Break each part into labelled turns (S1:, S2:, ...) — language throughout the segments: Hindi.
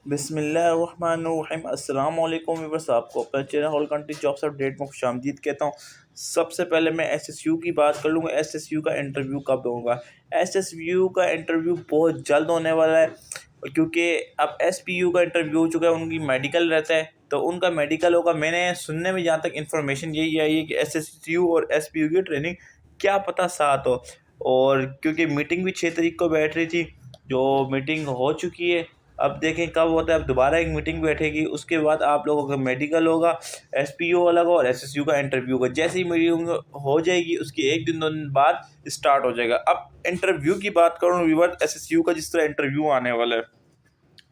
S1: बिस्मिल्लाहिर्रहमानिर्रहीम। अस्सलाम वालेकुम व्यूअर्स, आपको अपना channel whole country jobs update में खुशामदीद कहता हूँ। सबसे पहले मैं एसएसयू की बात कर लूँगा। एसएसयू का इंटरव्यू कब होगा? एसएसयू का इंटरव्यू बहुत जल्द होने वाला है, क्योंकि अब एसपीयू का इंटरव्यू हो चुका है। उनकी मेडिकल रहता है, तो उनका मेडिकल होगा। मैंने सुनने में जहाँ तक इन्फॉर्मेशन यही आई है कि एसएसयू और एसपीयू की ट्रेनिंग क्या पता साथ हो। और क्योंकि मीटिंग भी 6 तारीख को बैठ रही थी, जो मीटिंग हो चुकी है, अब देखें कब होता है। अब दोबारा एक मीटिंग बैठेगी, उसके बाद आप लोगों का मेडिकल होगा, एसपीयू अलग हो और एसएसयू का इंटरव्यू होगा। जैसे ही मीटिंग हो जाएगी, उसके एक दिन 2 दिन बाद स्टार्ट हो जाएगा। अब इंटरव्यू की बात करूँ व्यूअर, एसएसयू का जिस तरह इंटरव्यू आने वाला है,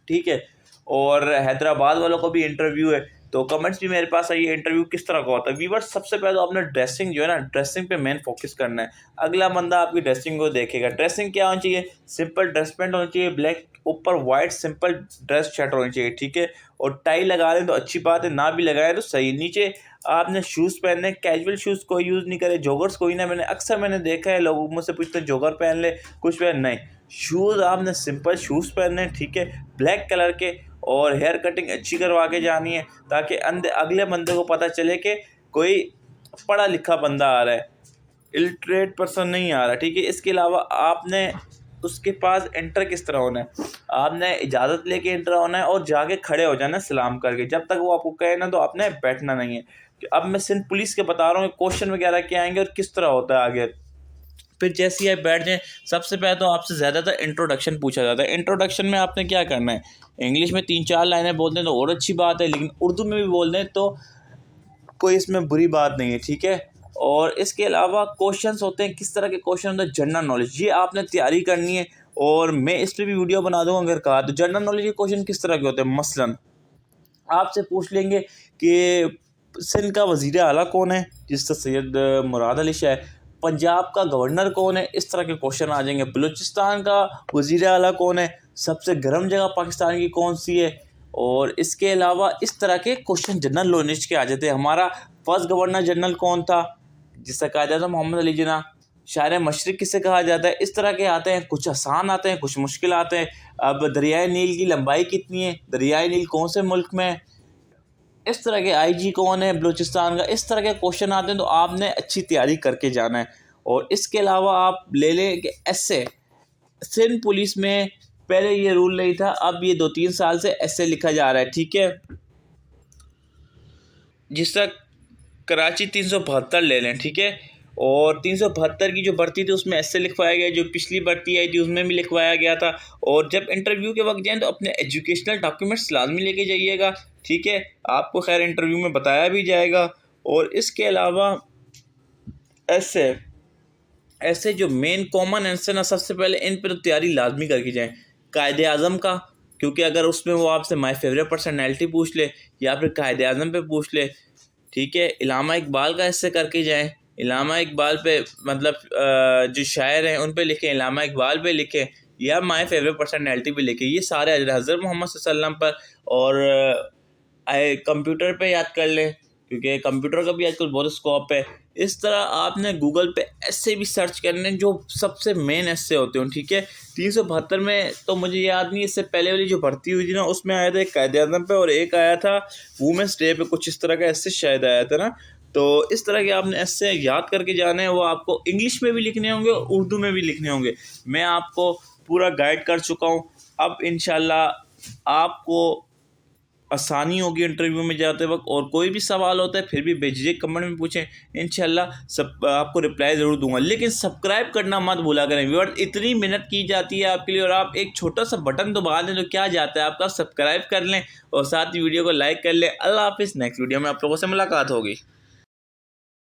S1: ठीक है, और हैदराबाद वालों को भी इंटरव्यू है, तो कमेंट्स भी मेरे पास आई है इंटरव्यू किस तरह का होता है। व्यूअर्स, सबसे पहले तो आपने ड्रेसिंग जो है ना, ड्रेसिंग पे मेन फोकस करना है। अगला बंदा आपकी ड्रेसिंग को देखेगा। ड्रेसिंग क्या होनी चाहिए? सिंपल ड्रेस पैंट होनी चाहिए, ब्लैक ऊपर वाइट सिंपल ड्रेस शर्ट होनी चाहिए, ठीक है। और टाई लगा लें तो अच्छी बात है, ना भी लगाए तो सही। नीचे आपने शूज़ पहनने, कैजुअल शूज़ कोई यूज़ नहीं करे, जॉगर्स कोई ना। मैंने देखा है, लोग मुझसे पूछते हैं जॉगर पहन ले, कुछ पहन नहीं। शूज़ आपने सिंपल शूज़ पहनने, ठीक है, ब्लैक कलर के। और हेयर कटिंग अच्छी करवा के जानी है, ताकि अगले बंदे को पता चले कि कोई पढ़ा लिखा बंदा आ रहा है, इलिटरेट पर्सन नहीं आ रहा, ठीक है। इसके अलावा आपने उसके पास एंटर किस तरह होना है? आपने इजाज़त लेके एंटर होना है और जाके खड़े हो जाना है सलाम करके। जब तक वो आपको कहे ना, तो आपने बैठना नहीं है। अब मैं सिंध पुलिस के बता रहा हूँ क्वेश्चन वगैरह क्या आएंगे और किस तरह होता है आगे। फिर जैसे ही आप बैठ जाएँ, सबसे पहले तो आपसे ज़्यादातर इंट्रोडक्शन पूछा जाता है। इंट्रोडक्शन में आपने क्या करना है? इंग्लिश में 3-4 लाइनें बोल दें तो और अच्छी बात है, लेकिन उर्दू में भी बोल दें तो कोई इसमें बुरी बात नहीं है, ठीक है। और इसके अलावा क्वेश्चंस होते हैं, किस तरह के क्वेश्चन होते हैं? जनरल नॉलेज, ये आपने तैयारी करनी है, और मैं इस पर भी वीडियो बना दूँगा अगर कहा। तो जनरल नॉलेज के क्वेश्चन किस तरह के होते हैं? मसलन आपसे पूछ लेंगे कि सिंध का वज़ीर आला कौन है, जिससे सैयद मुराद अली शाह है। पंजाब का गवर्नर कौन है? इस तरह के क्वेश्चन आ जाएंगे। बलूचिस्तान का वज़ीर आला कौन है? सबसे गर्म जगह पाकिस्तान की कौन सी है? और इसके अलावा इस तरह के क्वेश्चन जनरल नॉलेज के आ जाते हैं। हमारा फर्स्ट गवर्नर जनरल कौन था, जिससे कहा जाता है मोहम्मद अली जिन्ना। शायर मशरिक़ किसे कहा जाता है? इस तरह के आते हैं। कुछ आसान आते हैं, कुछ मुश्किल आते हैं। अब दरियाए नील की लंबाई कितनी है? दरियाए नील कौन से मुल्क में है? इस तरह के आईजी कौन है बलूचिस्तान का? इस तरह के क्वेश्चन आते हैं, तो आपने अच्छी तैयारी करके जाना है। और इसके अलावा आप ले लें कि ऐसे सिंध पुलिस में पहले ये रूल नहीं था, अब ये 2-3 साल से ऐसे लिखा जा रहा है, ठीक है। जिस तरह कराची 372 ले लें, ठीक है, और 372 की जो भर्ती थी उसमें ऐसे लिखवाया गया, जो पिछली भर्ती आई थी उसमें भी लिखवाया गया था। और जब इंटरव्यू के वक्त जाएँ तो अपने एजुकेशनल डॉक्यूमेंट्स लाजमी लेके जाइएगा, ठीक है। आपको खैर इंटरव्यू में बताया भी जाएगा। और इसके अलावा ऐसे ऐसे जो मेन कॉमन आंसर ना, सबसे पहले इन पर तो तैयारी लाजमी करके जाएँ। कायदे आज़म का, क्योंकि अगर उसमें वो आपसे माई फेवरेट पर्सनैलिटी पूछ ले, या फिर कायदे आज़म पे पूछ ले, ठीक है। इलामा इकबाल का ऐसे करके जाएँ। इलामा इकबाल पे मतलब जो शायर हैं उन पे लिखें, इलामा इकबाल पे लिखें, या माई फेवरेट पर्सनैलिटी पे लिखें। ये सारे हज़रत मोहम्मद सल्लल्लाहु अलैहि वसल्लम पर। और कंप्यूटर पे याद कर लें, क्योंकि कंप्यूटर का भी आजकल बहुत स्कोप है। इस तरह आपने गूगल पे ऐसे भी सर्च करने जो सबसे मेन ऐसे होते हैं, ठीक है। 372 में तो मुझे याद नहीं, इससे पहले वाली जो भर्ती हुई थी ना, उसमें आया था एक कायदे आज़म पे और एक आया था वुमेंस डे पे, कुछ इस तरह का ऐसे शायद आया था ना। तो इस तरह के आपने ऐसे याद करके जाने हैं। वो आपको इंग्लिश में भी लिखने होंगे और उर्दू में भी लिखने होंगे। मैं आपको पूरा गाइड कर चुका हूँ। अब इंशाल्लाह आपको आसानी होगी इंटरव्यू में जाते वक्त। और कोई भी सवाल होता है फिर भी बेझिझक कमेंट में पूछें, इंशाल्लाह सब आपको रिप्लाई ज़रूर दूंगा। लेकिन सब्सक्राइब करना मत भूला करें व्यूअर, इतनी मेहनत की जाती है आपके लिए, और आप एक छोटा सा बटन दबा दें तो क्या जाता है आपका, सब्सक्राइब कर लें और साथ ही वीडियो को लाइक कर लें। अल्लाह हाफिज़। नेक्स्ट वीडियो में आप लोगों से मुलाकात होगी।